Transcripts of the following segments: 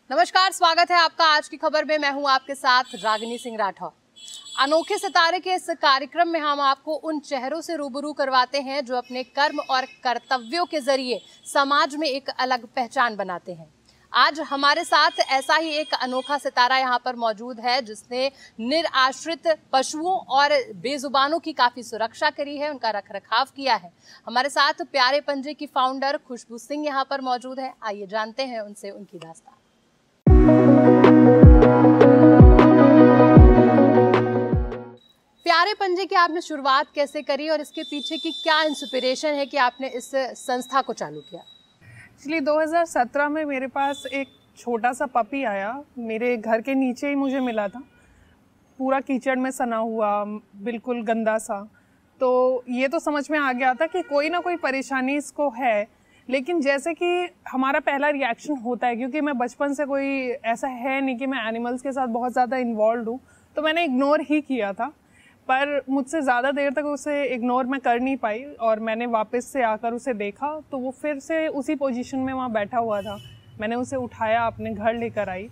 नमस्कार, स्वागत है आपका आज की खबर में। मैं हूं आपके साथ रागिनी सिंह राठौर। अनोखे सितारे के इस कार्यक्रम में हम आपको उन चेहरों से रूबरू करवाते हैं जो अपने कर्म और कर्तव्यों के जरिए समाज में एक अलग पहचान बनाते हैं। आज हमारे साथ ऐसा ही एक अनोखा सितारा यहाँ पर मौजूद है जिसने निराश्रित पशुओं और बेजुबानों की काफी सुरक्षा करी है, उनका रखरखाव किया है। हमारे साथ प्यारे पंजे की फाउंडर खुशबू सिंह यहाँ पर मौजूद है। आइए जानते हैं उनसे उनकी दास्तान। प्यारे पंजे की आपने शुरुआत कैसे करी और इसके पीछे की क्या इंस्पिरेशन है कि आपने इस संस्था को चालू किया? एक्चुअली 2017 में मेरे पास एक छोटा सा पपी आया, मेरे घर के नीचे ही मुझे मिला था। पूरा कीचड़ में सना हुआ, बिल्कुल गंदा सा। तो ये तो समझ में आ गया था कि कोई ना कोई परेशानी इसको है, लेकिन जैसे कि हमारा पहला रिएक्शन होता है, क्योंकि मैं बचपन से कोई ऐसा है नहीं कि मैं एनिमल्स के साथ बहुत ज़्यादा इन्वॉल्व हूँ, तो मैंने इग्नोर ही किया था। पर मुझसे ज़्यादा देर तक उसे इग्नोर मैं कर नहीं पाई और मैंने वापस से आकर उसे देखा तो वो फिर से उसी पोजीशन में वहाँ बैठा हुआ था। मैंने उसे उठाया, अपने घर लेकर आई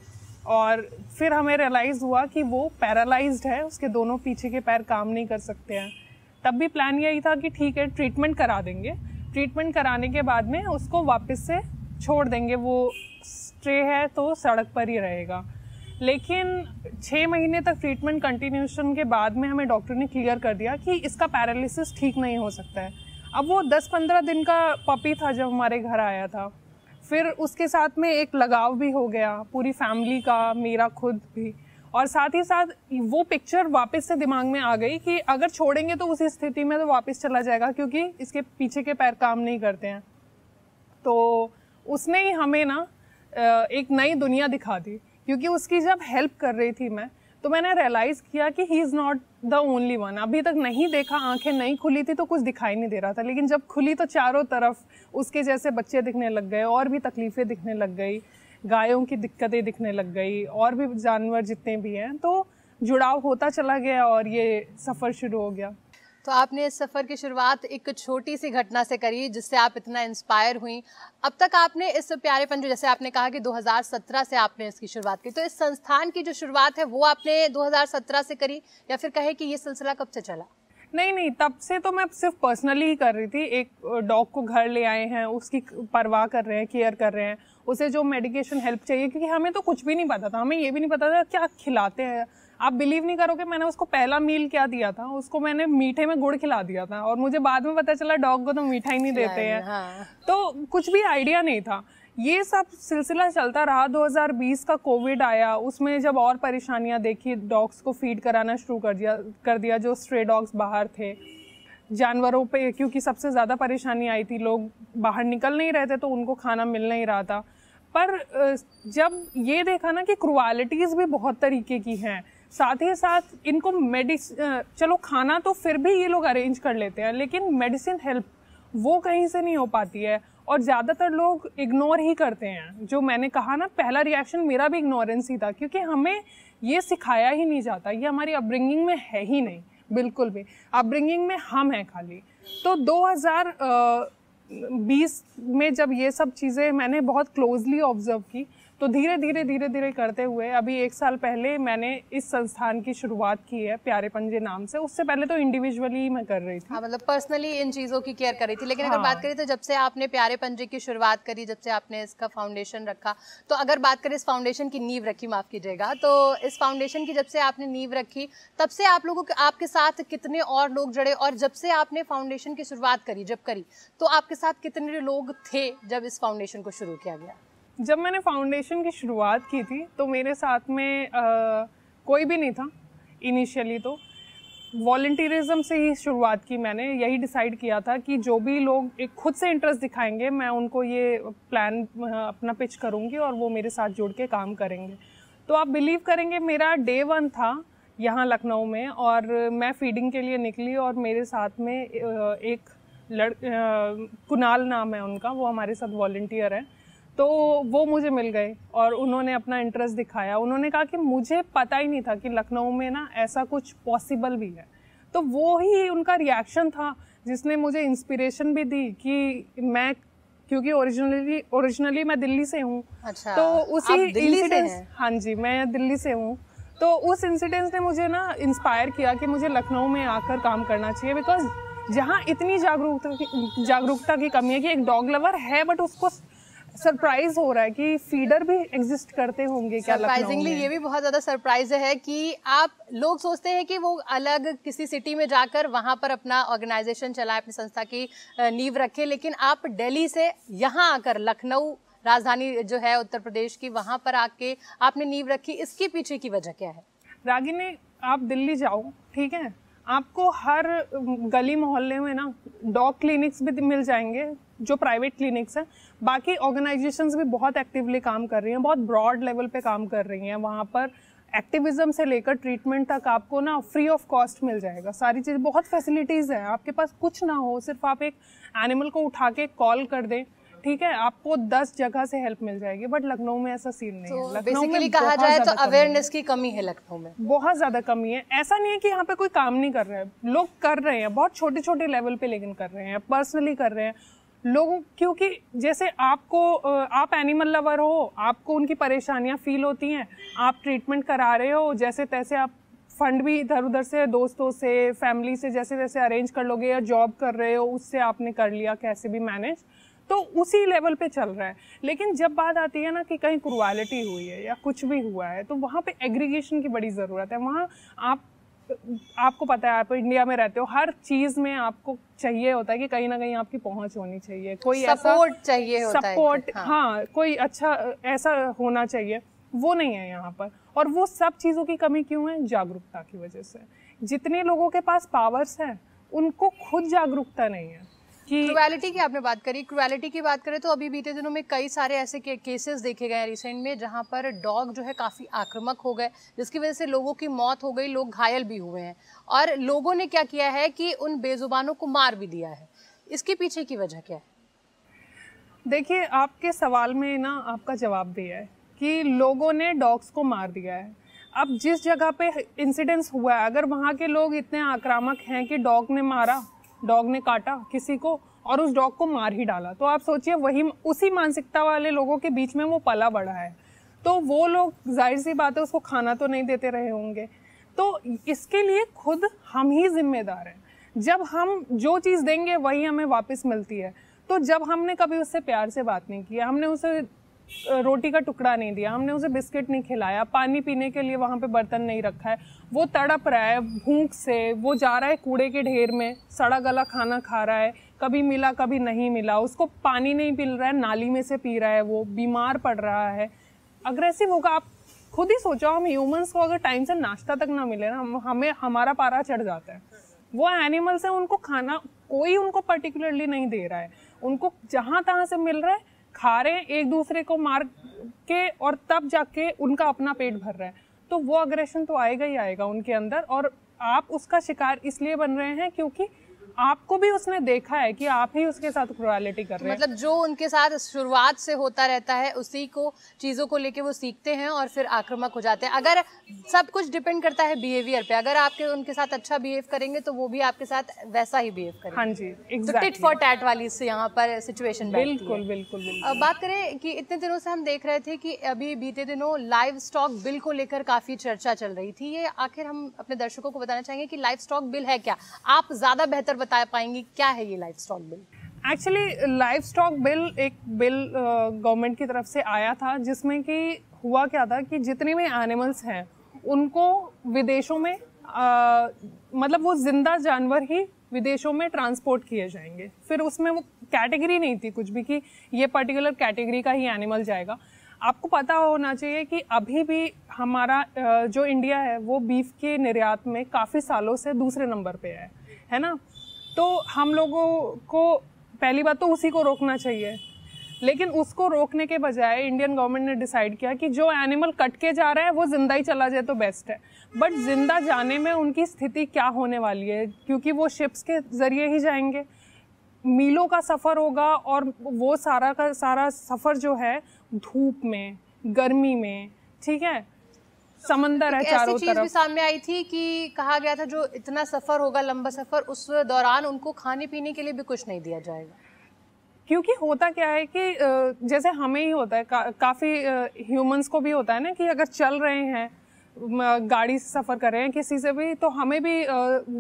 और फिर हमें रियलाइज़ हुआ कि वो पैरालाइज्ड है, उसके दोनों पीछे के पैर काम नहीं कर सकते हैं। तब भी प्लान यही था कि ठीक है, ट्रीटमेंट करा देंगे। ट्रीटमेंट कराने के बाद में उसको वापस से छोड़ देंगे, वो स्ट्रे है तो सड़क पर ही रहेगा। लेकिन 6 महीने तक ट्रीटमेंट कंटिन्यूशन के बाद में हमें डॉक्टर ने क्लियर कर दिया कि इसका पैरालिसिस ठीक नहीं हो सकता है। अब वो 10-15 दिन का पपी था जब हमारे घर आया था। फिर उसके साथ में एक लगाव भी हो गया, पूरी फैमिली का, मेरा खुद भी। और साथ ही साथ वो पिक्चर वापस से दिमाग में आ गई कि अगर छोड़ेंगे तो उसी स्थिति में तो वापस चला जाएगा, क्योंकि इसके पीछे के पैर काम नहीं करते हैं। तो उसने ही हमें ना एक नई दुनिया दिखा दी, क्योंकि उसकी जब हेल्प कर रही थी मैं, तो मैंने रियलाइज़ किया कि he is not the only one. अभी तक नहीं देखा, आंखें नहीं खुली थी तो कुछ दिखाई नहीं दे रहा था, लेकिन जब खुली तो चारों तरफ उसके जैसे बच्चे दिखने लग गए, और भी तकलीफ़ें दिखने लग गई, गायों की दिक्कतें दिखने लग गई, और भी जानवर जितने भी हैं। तो जुड़ाव होता चला गया और ये सफ़र शुरू हो गया। तो आपने इस सफ़र की शुरुआत एक छोटी सी घटना से करी जिससे आप इतना इंस्पायर हुई। अब तक आपने इस प्यारे पंजे, जैसे आपने कहा कि 2017 से आपने इसकी शुरुआत की, तो इस संस्थान की जो शुरुआत है वो आपने 2017 से करी या फिर कहे कि ये सिलसिला कब से चला? नहीं, तब से तो मैं सिर्फ पर्सनली ही कर रही थी। एक डॉग को घर ले आए हैं, उसकी परवाह कर रहे हैं, केयर कर रहे हैं, उसे जो मेडिकेशन हेल्प चाहिए, क्योंकि हमें तो कुछ भी नहीं पता था, हमें ये भी नहीं पता था क्या खिलाते हैं। आप बिलीव नहीं करोगे, मैंने उसको पहला मील क्या दिया था, उसको मैंने मीठे में गुड़ खिला दिया था, और मुझे बाद में पता चला डॉग को तो मीठा ही नहीं देते हैं। हाँ। तो कुछ भी आइडिया नहीं था। ये सब सिलसिला चलता रहा। 2020 का कोविड आया, उसमें जब और परेशानियां देखी, डॉग्स को फीड कराना शुरू कर दिया जो स्ट्रे डॉग्स बाहर थे। जानवरों पे क्योंकि सबसे ज़्यादा परेशानी आई थी, लोग बाहर निकल नहीं रहे थे तो उनको खाना मिल नहीं रहा था। पर जब ये देखा ना कि क्रुएलिटीज़ भी बहुत तरीके की हैं, साथ ही साथ इनको चलो खाना तो फिर भी ये लोग अरेंज कर लेते हैं, लेकिन मेडिसिन हेल्प वो कहीं से नहीं हो पाती है, और ज़्यादातर लोग इग्नोर ही करते हैं। जो मैंने कहा ना, पहला रिएक्शन मेरा भी इग्नोरेंस ही था, क्योंकि हमें ये सिखाया ही नहीं जाता, ये हमारी अपब्रिंगिंग में है ही नहीं, बिल्कुल भी। अपब्रिंगिंग में हम हैं खाली। तो 2020 में जब ये सब चीज़ें मैंने बहुत क्लोजली ऑब्जर्व की, तो धीरे धीरे करते हुए अभी 1 साल पहले मैंने इस संस्थान की शुरुआत की है, प्यारे पंजे नाम से। उससे पहले तो इंडिविजुअली मैं कर रही थी। हाँ, मतलब पर्सनली इन चीज़ों की केयर कर रही थी। लेकिन अगर बात करें तो जब से आपने प्यारे पंजे की शुरुआत करी, जब से आपने इसका फाउंडेशन रखा, तो अगर बात करें इस फाउंडेशन की नींव रखी, माफ़ कीजिएगा, तो इस फाउंडेशन की जब से आपने नींव रखी, तब से आप लोगों के, आपके साथ कितने और लोग जुड़े, और जब से आपने फाउंडेशन की शुरुआत करी, तो आपके साथ कितने लोग थे जब इस फाउंडेशन को शुरू किया गया? जब मैंने फाउंडेशन की शुरुआत की थी तो मेरे साथ में कोई भी नहीं था इनिशियली। तो वॉलंटियरिज्म से ही शुरुआत की मैंने। यही डिसाइड किया था कि जो भी लोग एक खुद से इंटरेस्ट दिखाएंगे, मैं उनको ये प्लान अपना पिच करूँगी और वो मेरे साथ जुड़ के काम करेंगे। तो आप बिलीव करेंगे, मेरा डे 1 था यहाँ लखनऊ में, और मैं फीडिंग के लिए निकली, और मेरे साथ में एक कुणाल नाम है उनका, वो हमारे साथ वॉलंटियर है। तो वो मुझे मिल गए और उन्होंने अपना इंटरेस्ट दिखाया। उन्होंने कहा कि मुझे पता ही नहीं था कि लखनऊ में ना ऐसा कुछ पॉसिबल भी है। तो वो ही उनका रिएक्शन था जिसने मुझे इंस्पिरेशन भी दी कि मैं क्योंकि ओरिजिनली मैं दिल्ली से हूँ। अच्छा, तो उसी आप दिल्ली से इंसिडेंस, हैं? हाँ जी, मैं दिल्ली से हूँ। तो उस इंसिडेंस ने मुझे ना इंस्पायर किया कि मुझे लखनऊ में आकर काम करना चाहिए, बिकॉज जहाँ इतनी जागरूकता की कमी है कि एक डॉग लवर है बट उसको सरप्राइज हो रहा है कि फीडर भी एग्जिस्ट करते होंगे क्या लखनऊ सरप्राइजिंगली में। ये भी बहुत ज्यादा सरप्राइज है कि आप लोग सोचते हैं कि वो अलग किसी सिटी में जाकर वहां पर अपना ऑर्गेनाइजेशन चलाए, अपनी संस्था की नींव रखे, लेकिन आप दिल्ली से यहाँ आकर लखनऊ राजधानी जो है उत्तर प्रदेश की, वहां पर आके आपने नींव रखी। इसके पीछे की वजह क्या है? रागिनी, आप दिल्ली जाओ, ठीक है, आपको हर गली मोहल्ले में ना डॉग क्लिनिक्स भी मिल जाएंगे जो प्राइवेट क्लिनिक्स हैं। बाकी ऑर्गेनाइजेशंस भी बहुत एक्टिवली काम कर रही हैं, बहुत ब्रॉड लेवल पे काम कर रही हैं। वहाँ पर एक्टिविज्म से लेकर ट्रीटमेंट तक आपको ना फ्री ऑफ कॉस्ट मिल जाएगा। सारी चीज़, बहुत फैसिलिटीज़ हैं। आपके पास कुछ ना हो, सिर्फ आप एक एनिमल को उठा के कॉल कर दें, ठीक है, आपको 10 जगह से हेल्प मिल जाएगी। बट लखनऊ में ऐसा सीन नहीं है। लखनऊ बेसिकली में कहा बहुत जाए तो ज़्यादा कमी है। अवेयरनेस की कमी है लखनऊ में, बहुत ज़्यादा कमी है। ऐसा नहीं है कि यहाँ पे कोई काम नहीं कर रहा है, लोग कर रहे हैं बहुत छोटे छोटे लेवल पे, लेकिन कर रहे हैं, पर्सनली कर रहे हैं लोग। क्योंकि जैसे आप एनिमल लवर हो, आपको उनकी परेशानियाँ फील होती हैं, आप ट्रीटमेंट करा रहे हो, जैसे तैसे आप फंड भी इधर उधर से, दोस्तों से, फैमिली से जैसे तैसे अरेंज कर लोगे, या जॉब कर रहे हो उससे आपने कर लिया कैसे भी मैनेज, तो उसी लेवल पे चल रहा है। लेकिन जब बात आती है ना कि कहीं क्रूएलिटी हुई है या कुछ भी हुआ है, तो वहाँ पे एग्रीगेशन की बड़ी ज़रूरत है। वहाँ आपको पता है, आप इंडिया में रहते हो, हर चीज़ में आपको चाहिए होता है कि कहीं ना कहीं आपकी पहुँच होनी चाहिए, कोई सपोर्ट चाहिए होता है, सपोर्ट, हाँ, कोई अच्छा ऐसा होना चाहिए, वो नहीं है यहाँ पर। और वो सब चीज़ों की कमी क्यों है? जागरूकता की वजह से। जितने लोगों के पास पावर्स हैं, उनको खुद जागरूकता नहीं है। क्रूएलिटी की आपने बात करी, क्रूएलिटी की बात करें तो अभी बीते दिनों में कई सारे ऐसे केसेस देखे गए हैं रिसेंट में, जहां पर डॉग जो है काफी आक्रामक हो गए, जिसकी वजह से लोगों की मौत हो गई, लोग घायल भी हुए हैं। और लोगों ने क्या किया है कि उन बेजुबानों को मार भी दिया है। इसके पीछे की वजह क्या है? देखिए, आपके सवाल में ना आपका जवाब भी है कि लोगों ने डॉग्स को मार दिया है। अब जिस जगह पे इंसिडेंस हुआ है, अगर वहाँ के लोग इतने आक्रामक हैं कि डॉग ने मारा, डॉग ने काटा किसी को और उस डॉग को मार ही डाला, तो आप सोचिए वही उसी मानसिकता वाले लोगों के बीच में वो पला बड़ा है, तो वो लोग जाहिर सी बात है उसको खाना तो नहीं देते रहे होंगे। तो इसके लिए खुद हम ही जिम्मेदार हैं। जब हम जो चीज़ देंगे वही हमें वापस मिलती है। तो जब हमने कभी उससे प्यार से बात नहीं किया, हमने उसे रोटी का टुकड़ा नहीं दिया, हमने उसे बिस्किट नहीं खिलाया, पानी पीने के लिए वहाँ पे बर्तन नहीं रखा है, वो तड़प रहा है भूख से, वो जा रहा है कूड़े के ढेर में, सड़ा गला खाना खा रहा है, कभी मिला कभी नहीं मिला, उसको पानी नहीं मिल रहा है, नाली में से पी रहा है, वो बीमार पड़ रहा है, अग्रेसिव होगा। आप खुद ही सोचो, हम ह्यूमंस को अगर टाइम से नाश्ता तक ना मिले ना, हमें हमारा पारा चढ़ जाता है। वो एनिमल्स हैं, उनको खाना कोई उनको पर्टिकुलरली नहीं दे रहा है, उनको जहाँ तहाँ से मिल रहा है, खा रहे हैं, एक दूसरे को मार के, और तब जाके उनका अपना पेट भर रहा है। तो वो अग्रेशन तो आएगा ही आएगा उनके अंदर, और आप उसका शिकार इसलिए बन रहे हैं क्योंकि आपको भी उसने देखा है कि आप ही उसके साथ क्रूएलिटी कर रहे हैं। मतलब जो उनके साथ शुरुआत से होता रहता है, उसी को चीज़ों को लेके वो सीखते हैं और फिर आक्रामक हो जाते हैं। अगर सब कुछ डिपेंड करता है बिहेवियर पे, अगर आपके उनके साथ अच्छा बिहेव करेंगे तो वो भी आपके साथ वैसा ही बिहेव करेंगे। हाँ जी, तो टिट फॉर टैट वाली से यहाँ पर सिचुएशन बिल्कुल बिल्कुल। अब बात करें कि इतने दिनों से हम देख रहे थे कि अभी बीते दिनों लाइव स्टॉक बिल को लेकर काफी चर्चा चल रही थी। ये आखिर हम अपने दर्शकों को बताना चाहेंगे कि लाइव स्टॉक बिल है क्या? आप ज्यादा बेहतर बता पाएंगे क्या है ये live stock bill? Actually live stock bill एक बिल गवर्नमेंट की तरफ से आया था, जिसमें कि हुआ क्या था कि जितने भी एनिमल्स हैं उनको विदेशों में मतलब वो जिंदा जानवर ही विदेशों में ट्रांसपोर्ट किए जाएंगे। फिर उसमें वो कैटेगरी नहीं थी कुछ भी कि ये पर्टिकुलर कैटेगरी का ही एनिमल जाएगा। आपको पता होना चाहिए कि अभी भी हमारा जो इंडिया है वो बीफ के निर्यात में काफ़ी सालों से दूसरे नंबर पे है ना। तो हम लोगों को पहली बात तो उसी को रोकना चाहिए, लेकिन उसको रोकने के बजाय इंडियन गवर्नमेंट ने डिसाइड किया कि जो एनिमल कट के जा रहा है वो जिंदा ही चला जाए तो बेस्ट है। बट जिंदा जाने में उनकी स्थिति क्या होने वाली है, क्योंकि वो शिप्स के ज़रिए ही जाएंगे, मीलों का सफ़र होगा, और वो सारा का सारा सफ़र जो है धूप में, गर्मी में, ठीक है, समंदर है चारों तरफ। ऐसी चीज भी सामने आई थी कि कहा गया था जो इतना सफ़र होगा, लंबा सफ़र, उस दौरान उनको खाने पीने के लिए भी कुछ नहीं दिया जाएगा। क्योंकि होता क्या है कि जैसे हमें ही होता है, काफ़ी ह्यूमंस को भी होता है ना कि अगर चल रहे हैं, गाड़ी से सफ़र कर रहे हैं किसी से भी, तो हमें भी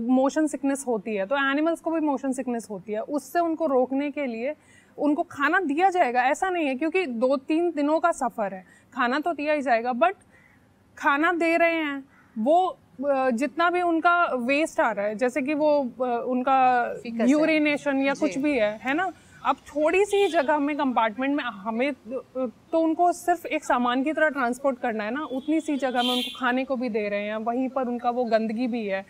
मोशन सिकनेस होती है, तो एनिमल्स को भी मोशन सिकनेस होती है। उससे उनको रोकने के लिए उनको खाना दिया जाएगा, ऐसा नहीं है, क्योंकि 2-3 दिनों का सफ़र है, खाना तो दिया ही जाएगा। बट खाना दे रहे हैं, वो जितना भी उनका वेस्ट आ रहा है, जैसे कि वो उनका यूरिनेशन या कुछ भी है ना, अब थोड़ी सी जगह में कंपार्टमेंट में हमें तो उनको सिर्फ एक सामान की तरह ट्रांसपोर्ट करना है ना, उतनी सी जगह में उनको खाने को भी दे रहे हैं, वहीं पर उनका वो गंदगी भी है,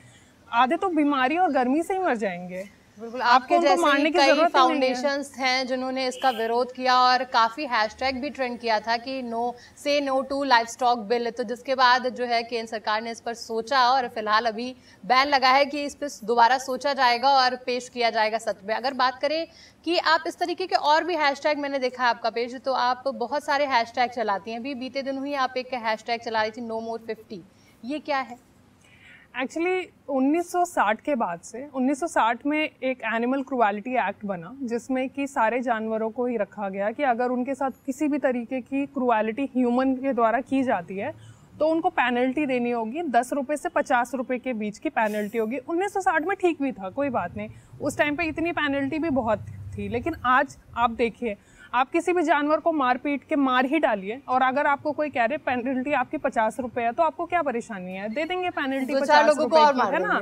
आधे तो बीमारी और गर्मी से ही मर जाएंगे। बिल्कुल, आपके जैसे कई फाउंडेशंस हैं जिन्होंने इसका विरोध किया और काफ़ी हैशटैग भी ट्रेंड किया था कि no to livestock bill, तो जिसके बाद जो है केंद्र सरकार ने इस पर सोचा और फिलहाल अभी बैन लगा है कि इस पर दोबारा सोचा जाएगा और पेश किया जाएगा सत्र में। अगर बात करें कि आप इस तरीके के और भी हैशटैग, मैंने देखा है आपका पेज, तो आप बहुत सारे हैशटैग चलाती हैं, अभी बीते दिनों ही आप एक हैशटैग चला रही थी नो मोर 50, ये क्या है? एक्चुअली 1960 के बाद से 1960 में एक एनिमल क्रुएलिटी एक्ट बना, जिसमें कि सारे जानवरों को ही रखा गया कि अगर उनके साथ किसी भी तरीके की क्रुएलिटी ह्यूमन के द्वारा की जाती है तो उनको पेनल्टी देनी होगी, 10 रुपये से 50 रुपये के बीच की पेनल्टी होगी। 1960 में ठीक भी था, कोई बात नहीं, उस टाइम पे इतनी पेनल्टी भी बहुत थी। लेकिन आज आप देखिए, आप किसी भी जानवर को मार पीट के मार ही डालिए, और अगर आपको कोई कह रहे पेनल्टी आपकी 50 रुपये है, तो आपको क्या परेशानी है, दे देंगे पेनल्टी 50 रुपये की, है ना।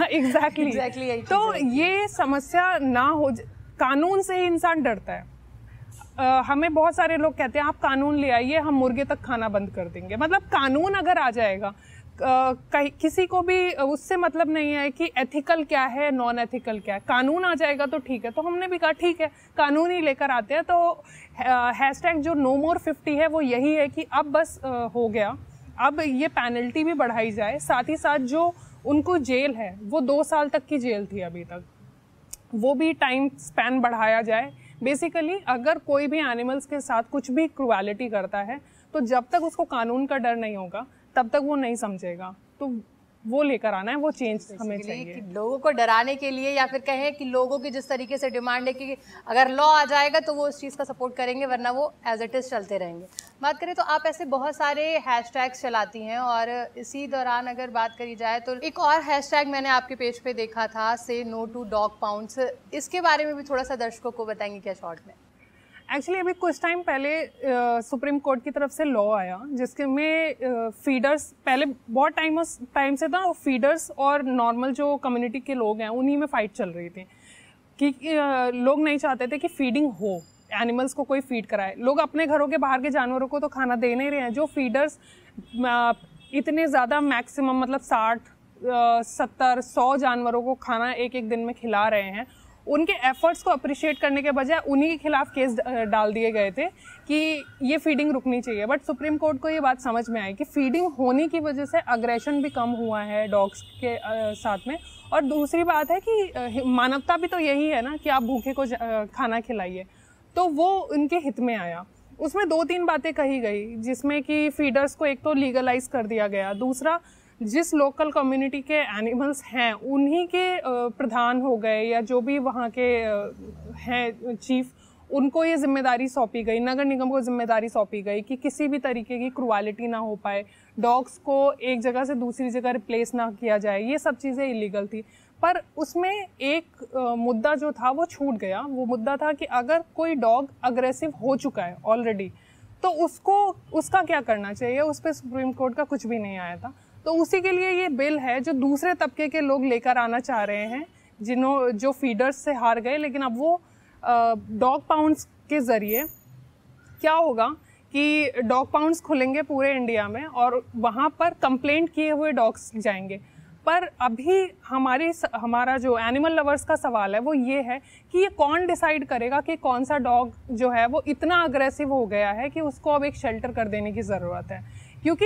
एग्जैक्टली। तो ये समस्या ना हो, कानून से ही इंसान डरता है। हमें बहुत सारे लोग कहते हैं आप कानून ले आइए, हम मुर्गे तक खाना बंद कर देंगे। मतलब कानून अगर आ जाएगा, किसी को भी उससे मतलब नहीं है कि एथिकल क्या है, नॉन एथिकल क्या है, कानून आ जाएगा तो ठीक है। तो हमने भी कहा ठीक है, कानून ही लेकर आते हैं। तो हैशटैग जो नो मोर 50 है वो यही है कि अब बस हो गया, अब ये पेनल्टी भी बढ़ाई जाए, साथ ही साथ जो उनको जेल है वो 2 साल तक की जेल थी अभी तक, वो भी टाइम स्पैन बढ़ाया जाए। बेसिकली अगर कोई भी एनिमल्स के साथ कुछ भी क्रुएलिटी करता है, तो जब तक उसको कानून का डर नहीं होगा तब तक वो नहीं समझेगा। तो वो लेकर आना है, वो चेंज हमें चाहिए। कि लोगों को डराने के लिए, या फिर कहें कि लोगों की जिस तरीके से डिमांड है कि अगर लॉ आ जाएगा तो वो उस चीज़ का सपोर्ट करेंगे, वरना वो एज इट इज़ चलते रहेंगे। बात करें तो आप ऐसे बहुत सारे हैशटैग्स चलाती हैं, और इसी दौरान अगर बात करी जाए तो एक और हैशटैग मैंने आपके पेज पे देखा था, से नो टू डॉग पाउंड्स, इसके बारे में भी थोड़ा सा दर्शकों को बताएंगे क्या शॉर्ट में? एक्चुअली अभी कुछ टाइम पहले सुप्रीम कोर्ट की तरफ से लॉ आया, जिसके में फीडर्स, पहले बहुत टाइम से था, फीडर्स और नॉर्मल जो कम्युनिटी के लोग हैं उन्हीं में फाइट चल रही थी कि लोग नहीं चाहते थे कि फीडिंग हो, एनिमल्स को कोई फीड कराए। लोग अपने घरों के बाहर के जानवरों को तो खाना दे नहीं रहे हैं। जो फीडर्स इतने ज़्यादा मैक्सिमम मतलब 60, 70, 100 जानवरों को खाना एक दिन में खिला रहे हैं, उनके एफर्ट्स को अप्रिशिएट करने के बजाय उन्हीं के खिलाफ केस डाल दिए गए थे कि ये फीडिंग रुकनी चाहिए। बट सुप्रीम कोर्ट को ये बात समझ में आई कि फीडिंग होने की वजह से अग्रेशन भी कम हुआ है डॉग्स के साथ में, और दूसरी बात है कि मानवता भी तो यही है ना कि आप भूखे को खाना खिलाइए। तो वो उनके हित में आया। उसमें 2-3 बातें कही गई, जिसमें कि फीडर्स को एक तो लीगलाइज कर दिया गया, दूसरा जिस लोकल कम्युनिटी के एनिमल्स हैं उन्हीं के प्रधान हो गए या जो भी वहाँ के हैं चीफ, उनको ये जिम्मेदारी सौंपी गई, नगर निगम को जिम्मेदारी सौंपी गई कि किसी भी तरीके की क्रुएलिटी ना हो पाए, डॉग्स को एक जगह से दूसरी जगह रिप्लेस ना किया जाए। ये सब चीज़ें इलीगल थी। पर उसमें एक मुद्दा जो था वो छूट गया। वो मुद्दा था कि अगर कोई डॉग अग्रेसिव हो चुका है ऑलरेडी, तो उसका क्या करना चाहिए। उस पर सुप्रीम कोर्ट का कुछ भी नहीं आया था। तो उसी के लिए ये बिल है जो दूसरे तबके के लोग लेकर आना चाह रहे हैं, जो फीडर्स से हार गए। लेकिन अब वो डॉग पाउंड्स के ज़रिए क्या होगा कि डॉग पाउंड्स खुलेंगे पूरे इंडिया में और वहाँ पर कंप्लेंट किए हुए डॉग्स जाएंगे। पर अभी हमारा जो एनिमल लवर्स का सवाल है वो ये है कि ये कौन डिसाइड करेगा कि कौन सा डॉग जो है वो इतना अग्रेसिव हो गया है कि उसको अब एक शेल्टर कर देने की ज़रूरत है। क्योंकि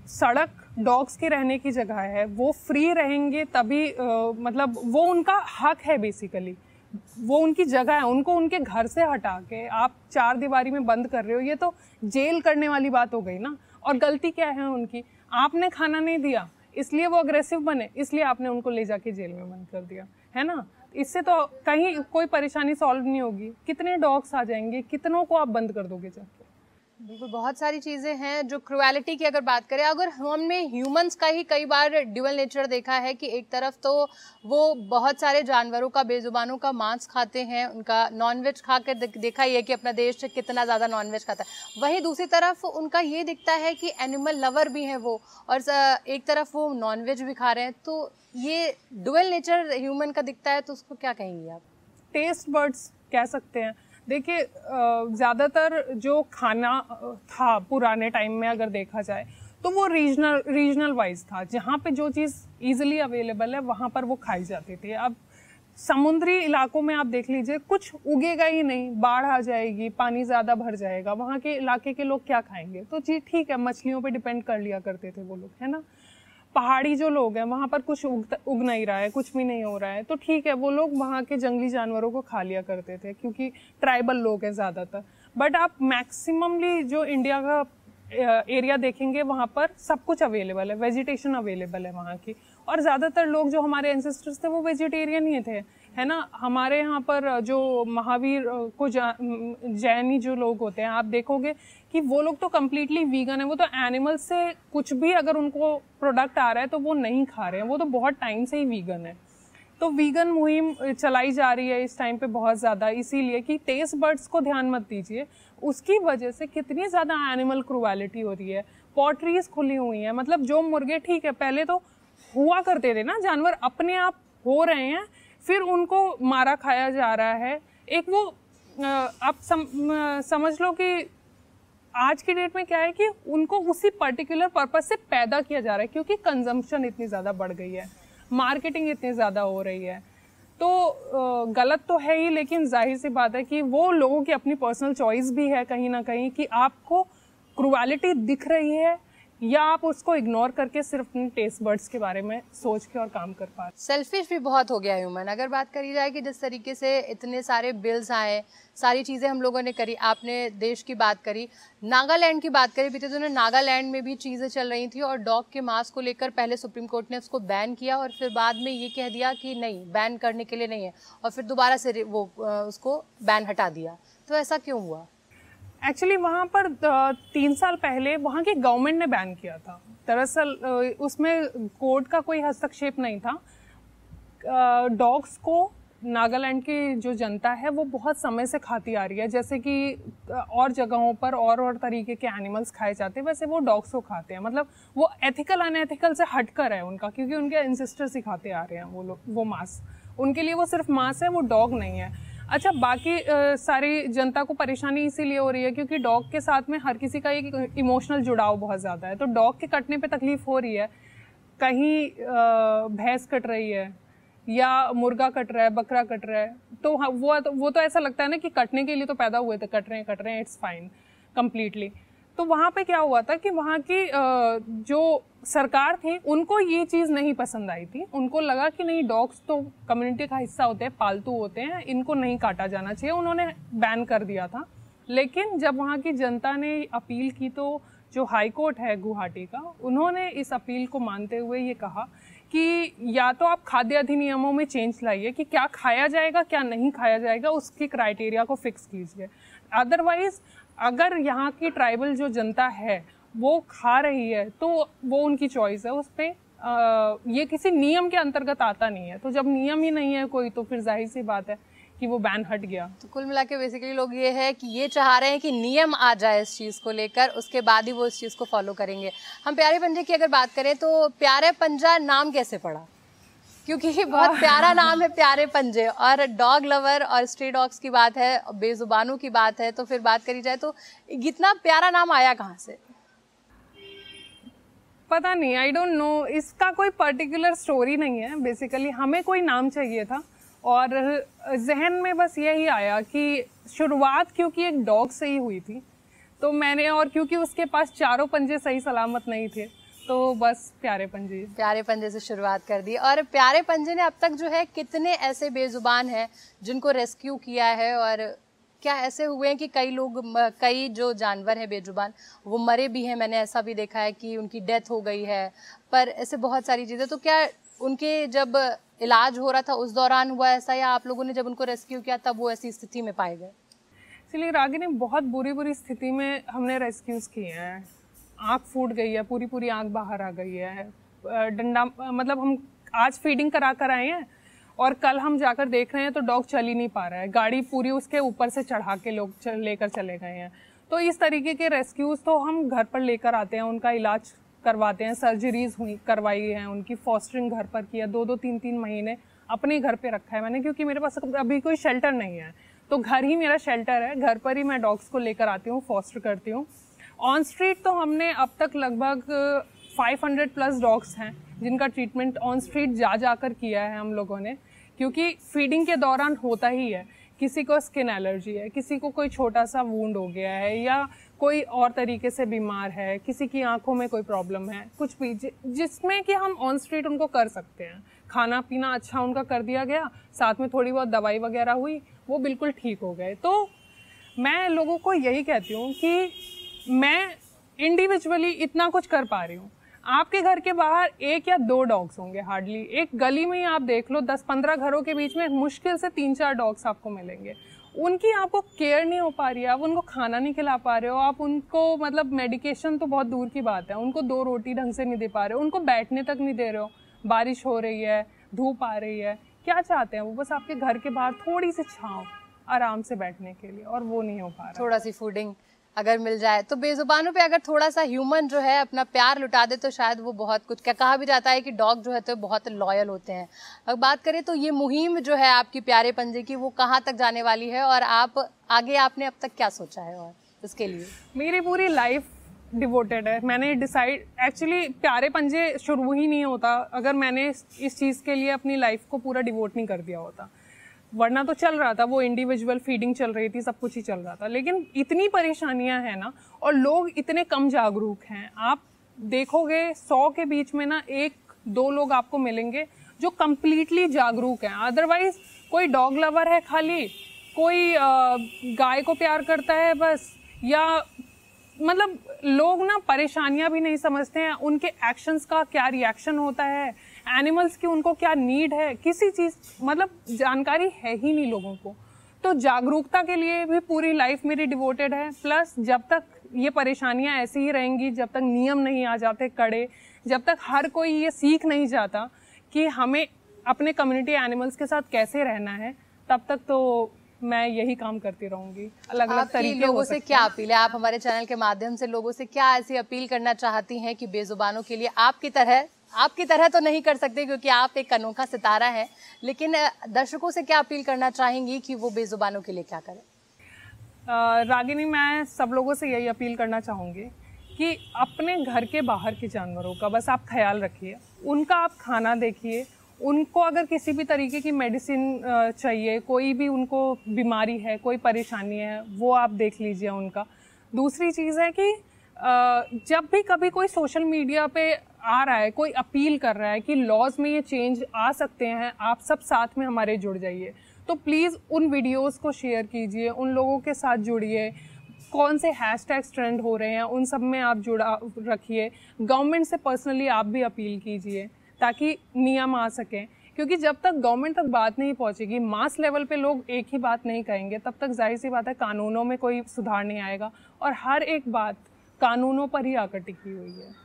सड़क डॉग्स के रहने की जगह है, वो फ्री रहेंगे तभी मतलब वो उनका हक है, बेसिकली वो उनकी जगह है। उनको उनके घर से हटा के आप 4 दीवारी में बंद कर रहे हो, ये तो जेल करने वाली बात हो गई ना। और गलती क्या है उनकी, आपने खाना नहीं दिया इसलिए वो अग्रेसिव बने, इसलिए आपने उनको ले जाके जेल में बंद कर दिया, है ना। इससे तो कहीं कोई परेशानी सॉल्व नहीं होगी। कितने डॉग्स आ जाएंगे, कितनों को आप बंद कर दोगे जाके? बिल्कुल, बहुत सारी चीज़ें हैं जो क्रुएलिटी की अगर बात करें, अगर हमने ह्यूमंस का ही कई बार ड्यूअल नेचर देखा है कि एक तरफ तो वो बहुत सारे जानवरों का, बेजुबानों का मांस खाते हैं, उनका नॉनवेज खा कर देखा ही है कि अपना देश कितना ज़्यादा नॉनवेज खाता है। वहीं दूसरी तरफ उनका ये दिखता है कि एनिमल लवर भी हैं वो, और एक तरफ वो नॉनवेज भी खा रहे हैं। तो ये ड्यूअल नेचर ह्यूमन का दिखता है, तो उसको क्या कहेंगे आप? टेस्ट बर्ड्स कह सकते हैं। देखिए, ज़्यादातर जो खाना था पुराने टाइम में अगर देखा जाए तो वो रीजनल वाइज था। जहाँ पे जो चीज़ इजीली अवेलेबल है वहाँ पर वो खाई जाती थी। अब समुद्री इलाकों में आप देख लीजिए, कुछ उगेगा ही नहीं, बाढ़ आ जाएगी, पानी ज़्यादा भर जाएगा, वहाँ के इलाके के लोग क्या खाएंगे? तो जी ठीक है, मछलियों पे डिपेंड कर लिया करते थे वो लोग, है ना। पहाड़ी जो लोग हैं वहाँ पर कुछ उग नहीं रहा है, कुछ भी नहीं हो रहा है, तो ठीक है, वो लोग वहाँ के जंगली जानवरों को खा लिया करते थे क्योंकि ट्राइबल लोग हैं ज़्यादातर। बट आप मैक्सिममली जो इंडिया का एरिया देखेंगे वहाँ पर सब कुछ अवेलेबल है, वेजिटेशन अवेलेबल है वहाँ की। और ज़्यादातर लोग जो हमारे एंसेस्टर्स थे वो वेजिटेरियन ही थे, है ना। हमारे यहाँ पर जो महावीर को जैनी जो लोग होते हैं, आप देखोगे कि वो लोग तो कम्प्लीटली वीगन है। वो तो एनिमल से कुछ भी अगर उनको प्रोडक्ट आ रहा है तो वो नहीं खा रहे हैं, वो तो बहुत टाइम से ही वीगन है। तो वीगन मुहिम चलाई जा रही है इस टाइम पे बहुत ज़्यादा, इसीलिए कि टेस्ट बर्ड्स को ध्यान मत दीजिए, उसकी वजह से कितनी ज़्यादा एनिमल क्रूएलिटी हो रही है। पॉटरीज खुली हुई हैं, मतलब जो मुर्गे, ठीक है पहले तो हुआ करते थे ना जानवर, अपने आप हो रहे हैं, फिर उनको मारा खाया जा रहा है। एक वो आप समझ लो कि आज की डेट में क्या है कि उनको उसी पर्टिकुलर पर्पज से पैदा किया जा रहा है, क्योंकि कंजम्पशन इतनी ज़्यादा बढ़ गई है, मार्केटिंग इतनी ज़्यादा हो रही है। तो गलत तो है ही, लेकिन जाहिर सी बात है कि वो लोगों की अपनी पर्सनल चॉइस भी है कहीं ना कहीं कि आपको क्रूएलिटी दिख रही है या आप उसको इग्नोर करके सिर्फ अपने टेस्ट बर्ड्स के बारे में सोच के और काम कर पा रहे। सेल्फिश भी बहुत हो गया ह्यूमन। अगर बात करी जाए कि जिस तरीके से इतने सारे बिल्स आए, सारी चीज़ें हम लोगों ने करी, आपने देश की बात करी, नागालैंड की बात करी, बीते दिनों नागालैंड में भी चीज़ें चल रही थी और डॉग के मांस को लेकर पहले सुप्रीम कोर्ट ने उसको बैन किया और फिर बाद में ये कह दिया कि नहीं, बैन करने के लिए नहीं है, और फिर दोबारा से वो उसको बैन हटा दिया। तो ऐसा क्यों हुआ? एक्चुअली वहाँ पर 3 साल पहले वहाँ की गवर्नमेंट ने बैन किया था। दरअसल उसमें कोर्ट का कोई हस्तक्षेप नहीं था। डॉग्स को नागालैंड की जो जनता है वो बहुत समय से खाती आ रही है, जैसे कि और जगहों पर और तरीके के एनिमल्स खाए जाते हैं, वैसे वो डॉग्स को खाते हैं। मतलब वो एथिकल अनएथिकल से हटकर है उनका, क्योंकि उनके एंसेस्टर्स ही खाते आ रहे हैं वो लोग वो मांस। उनके लिए वो सिर्फ मांस है, वो डॉग नहीं है। अच्छा, बाकी सारी जनता को परेशानी इसीलिए हो रही है क्योंकि डॉग के साथ में हर किसी का एक इमोशनल जुड़ाव बहुत ज़्यादा है। तो डॉग के कटने पे तकलीफ हो रही है, कहीं भैंस कट रही है या मुर्गा कट रहा है, बकरा कट रहा है, तो वो तो ऐसा लगता है ना कि कटने के लिए तो पैदा हुए थे, कट रहे हैं, इट्स फाइन कम्प्लीटली। तो वहाँ पे क्या हुआ था कि वहाँ की जो सरकार थी उनको ये चीज़ नहीं पसंद आई थी। उनको लगा कि नहीं, डॉग्स तो कम्युनिटी का हिस्सा होते हैं, पालतू होते हैं, इनको नहीं काटा जाना चाहिए, उन्होंने बैन कर दिया था। लेकिन जब वहाँ की जनता ने अपील की तो जो हाई कोर्ट है गुवाहाटी का, उन्होंने इस अपील को मानते हुए ये कहा कि या तो आप खाद्य अधिनियमों में चेंज लाइए कि क्या खाया जाएगा क्या नहीं खाया जाएगा, उसकी क्राइटेरिया को फिक्स कीजिए। अदरवाइज अगर यहाँ की ट्राइबल जो जनता है वो खा रही है तो वो उनकी चॉइस है, उस पर ये किसी नियम के अंतर्गत आता नहीं है। तो जब नियम ही नहीं है कोई, तो फिर जाहिर सी बात है कि वो बैन हट गया। तो कुल मिला के बेसिकली लोग ये है कि ये चाह रहे हैं कि नियम आ जाए इस चीज़ को लेकर, उसके बाद ही वो इस चीज़ को फॉलो करेंगे। हम प्यारे पंजे की अगर बात करें तो प्यारे पंजा नाम कैसे पड़ा? क्योंकि बहुत प्यारा नाम है प्यारे पंजे, और डॉग लवर और स्ट्रे डॉग्स की बात है, बेजुबानों की बात है, तो फिर बात करी जाए तो इतना प्यारा नाम आया कहाँ से? पता नहीं, आई डोंट नो, इसका कोई पर्टिकुलर स्टोरी नहीं है। बेसिकली हमें कोई नाम चाहिए था और जहन में बस यही आया कि शुरुआत क्योंकि एक डॉग से ही हुई थी, तो मैंने, और क्योंकि उसके पास चारों पंजे सही सलामत नहीं थे, तो बस प्यारे पंजे से शुरुआत कर दी। और प्यारे पंजे ने अब तक जो है कितने ऐसे बेजुबान हैं जिनको रेस्क्यू किया है, और क्या ऐसे हुए हैं कि कई जो जानवर हैं बेजुबान वो मरे भी हैं? मैंने ऐसा भी देखा है कि उनकी डेथ हो गई है, पर ऐसे बहुत सारी चीज़ें। तो क्या उनके जब इलाज हो रहा था उस दौरान हुआ ऐसा, या आप लोगों ने जब उनको रेस्क्यू किया तब वो ऐसी स्थिति में पाए गए? इसलिए रागिनी बहुत बुरी स्थिति में हमने रेस्क्यूज किए हैं। आँख फूट गई है, पूरी आँख बाहर आ गई है, डंडा, मतलब हम आज फीडिंग करा कर आए हैं और कल हम जाकर देख रहे हैं तो डॉग चल ही नहीं पा रहा है, गाड़ी पूरी उसके ऊपर से चढ़ा के लोग लेकर चले गए हैं। तो इस तरीके के रेस्क्यूज तो हम घर पर लेकर आते हैं, उनका इलाज करवाते हैं, सर्जरीज करवाई हैं उनकी, फॉस्टरिंग घर पर किया, 2-2, 3-3 महीने अपने घर पे रखा है मैंने, क्योंकि मेरे पास अभी कोई शेल्टर नहीं है, तो घर ही मेरा शेल्टर है, घर पर ही मैं डॉग्स को लेकर आती हूँ, फॉस्टर करती हूँ। ऑन स्ट्रीट तो हमने अब तक लगभग 500+ डॉग्स हैं जिनका ट्रीटमेंट ऑन स्ट्रीट जाकर किया है हम लोगों ने, क्योंकि फीडिंग के दौरान होता ही है, किसी को स्किन एलर्जी है, किसी को कोई छोटा सा वूंड हो गया है, या कोई और तरीके से बीमार है, किसी की आंखों में कोई प्रॉब्लम है, कुछ भी जिसमें कि हम ऑन स्ट्रीट उनको कर सकते हैं। खाना पीना अच्छा उनका कर दिया गया, साथ में थोड़ी बहुत दवाई वगैरह हुई, वो बिल्कुल ठीक हो गए। तो मैं लोगों को यही कहती हूँ कि मैं इंडिविजुअली इतना कुछ कर पा रही हूँ, आपके घर के बाहर 1 या 2 डॉग्स होंगे हार्डली, एक गली में ही आप देख लो 10-15 घरों के बीच में मुश्किल से 3-4 डॉग्स आपको मिलेंगे। उनकी आपको केयर नहीं हो पा रही है, आप उनको खाना नहीं खिला पा रहे हो, आप उनको मतलब मेडिकेशन तो बहुत दूर की बात है, उनको 2 रोटी ढंग से नहीं दे पा रहे हो, उनको बैठने तक नहीं दे रहे हो, बारिश हो रही है, धूप आ रही है, क्या चाहते हैं वो? बस आपके घर के बाहर थोड़ी सी छांव आराम से बैठने के लिए, और वो नहीं हो पा रहा। थोड़ा सी फूडिंग अगर मिल जाए तो बेजुबानों पे अगर थोड़ा सा ह्यूमन जो है अपना प्यार लुटा दे तो शायद वो बहुत कुछ, क्या कहा भी जाता है कि डॉग जो है तो बहुत लॉयल होते हैं। अगर बात करें तो ये मुहिम जो है आपकी प्यारे पंजे की, वो कहाँ तक जाने वाली है और आप आगे आपने अब तक क्या सोचा है और इसके लिए? मेरी पूरी लाइफ डिवोटेड है, मैंने डिसाइड, एक्चुअली प्यारे पंजे शुरू ही नहीं होता अगर मैंने इस चीज़ के लिए अपनी लाइफ को पूरा डिवोट नहीं कर दिया होता, वरना तो चल रहा था, वो इंडिविजुअल फीडिंग चल रही थी, सब कुछ ही चल रहा था। लेकिन इतनी परेशानियां हैं ना, और लोग इतने कम जागरूक हैं, आप देखोगे 100 के बीच में ना 1-2 लोग आपको मिलेंगे जो कम्प्लीटली जागरूक हैं। अदरवाइज कोई डॉग लवर है खाली, कोई गाय को प्यार करता है बस, या मतलब लोग ना परेशानियां भी नहीं समझते हैं, उनके एक्शंस का क्या रिएक्शन होता है, एनिमल्स की उनको क्या नीड है, किसी चीज़ मतलब जानकारी है ही नहीं लोगों को। तो जागरूकता के लिए भी पूरी लाइफ मेरी डिवोटेड है। प्लस जब तक ये परेशानियां ऐसी ही रहेंगी, जब तक नियम नहीं आ जाते कड़े, जब तक हर कोई ये सीख नहीं जाता कि हमें अपने कम्युनिटी एनिमल्स के साथ कैसे रहना है, तब तक तो मैं यही काम करती रहूंगी। अलग अलग तरीके लोगों से क्या अपील है, आप हमारे चैनल के माध्यम से लोगों से क्या ऐसी अपील करना चाहती हैं कि बेजुबानों के लिए आपकी तरह तो नहीं कर सकते क्योंकि आप एक अनोखा सितारा है, लेकिन दर्शकों से क्या अपील करना चाहेंगी कि वो बेजुबानों के लिए क्या करें? रागिनी, मैं सब लोगों से यही अपील करना चाहूँगी कि अपने घर के बाहर के जानवरों का बस आप ख्याल रखिए, उनका आप खाना देखिए, उनको अगर किसी भी तरीके की मेडिसिन चाहिए, कोई भी उनको बीमारी है, कोई परेशानी है, वो आप देख लीजिए उनका। दूसरी चीज़ है कि जब भी कभी कोई सोशल मीडिया पे आ रहा है, कोई अपील कर रहा है कि लॉज में ये चेंज आ सकते हैं, आप सब साथ में हमारे जुड़ जाइए, तो प्लीज़ उन वीडियोस को शेयर कीजिए, उन लोगों के साथ जुड़िए, कौन से हैशटैग्स ट्रेंड हो रहे हैं उन सब में आप जुड़ा रखिए। गवर्नमेंट से पर्सनली आप भी अपील कीजिए ताकि नियम आ सकें, क्योंकि जब तक गवर्नमेंट तक बात नहीं पहुंचेगी, मास लेवल पे लोग एक ही बात नहीं कहेंगे, तब तक जाहिर सी बात है कानूनों में कोई सुधार नहीं आएगा, और हर एक बात कानूनों पर ही आकर टिकी हुई है।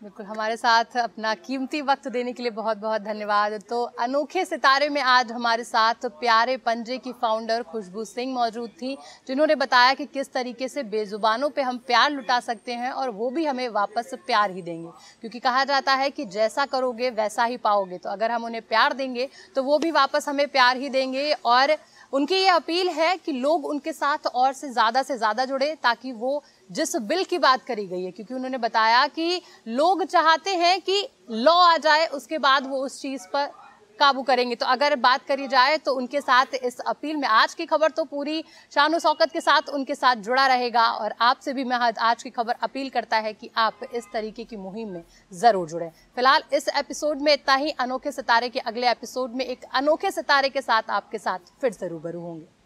बिल्कुल, हमारे साथ अपना कीमती वक्त देने के लिए बहुत बहुत धन्यवाद। तो अनोखे सितारे में आज हमारे साथ प्यारे पंजे की फाउंडर खुशबू सिंह मौजूद थी, जिन्होंने बताया कि किस तरीके से बेजुबानों पे हम प्यार लुटा सकते हैं और वो भी हमें वापस प्यार ही देंगे, क्योंकि कहा जाता है कि जैसा करोगे वैसा ही पाओगे। तो अगर हम उन्हें प्यार देंगे तो वो भी वापस हमें प्यार ही देंगे। और उनकी ये अपील है कि लोग उनके साथ और से ज़्यादा जुड़े, ताकि वो जिस बिल की बात करी गई है, क्योंकि उन्होंने बताया कि लोग चाहते हैं कि लॉ आ जाए, उसके बाद वो उस चीज़ पर काबू करेंगे। तो अगर बात करी जाए तो उनके साथ इस अपील में आज की खबर तो पूरी शान शौकत के साथ उनके साथ जुड़ा रहेगा, और आपसे भी मैं आज की खबर अपील करता है कि आप इस तरीके की मुहिम में ज़रूर जुड़ें। फिलहाल इस एपिसोड में इतना ही। अनोखे सितारे के अगले एपिसोड में एक अनोखे सितारे के साथ आपके साथ फिर से रूबरू होंगे।